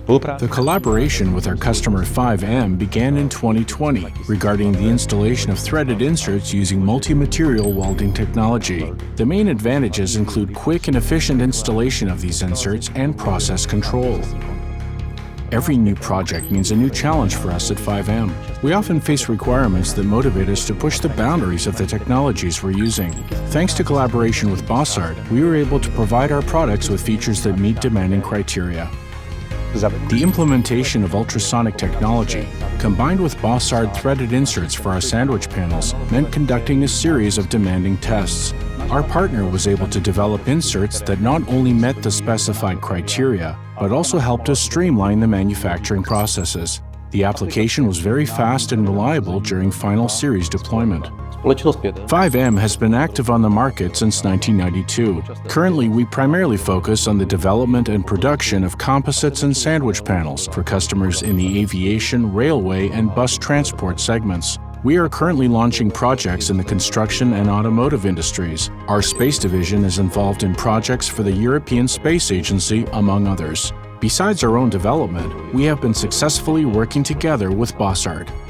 The collaboration with our customer 5M began in 2020 regarding the installation of threaded inserts using multi-material welding technology. The main advantages include quick and efficient installation of these inserts and process control. Every new project means a new challenge for us at 5M. We often face requirements that motivate us to push the boundaries of the technologies we're using. Thanks to collaboration with s.r.o, we were able to provide our products with features that meet demanding criteria. The implementation of ultrasonic technology, combined with s.r.o threaded inserts for our sandwich panels, meant conducting a series of demanding tests. Our partner was able to develop inserts that not only met the specified criteria, but also helped us streamline the manufacturing processes. The application was very fast and reliable during final series deployment. 5M has been active on the market since 1992. Currently, we primarily focus on the development and production of composites and sandwich panels for customers in the aviation, railway, and bus transport segments. We are currently launching projects in the construction and automotive industries. Our space division is involved in projects for the European Space Agency, among others. Besides our own development, we have been successfully working together with s.r.o.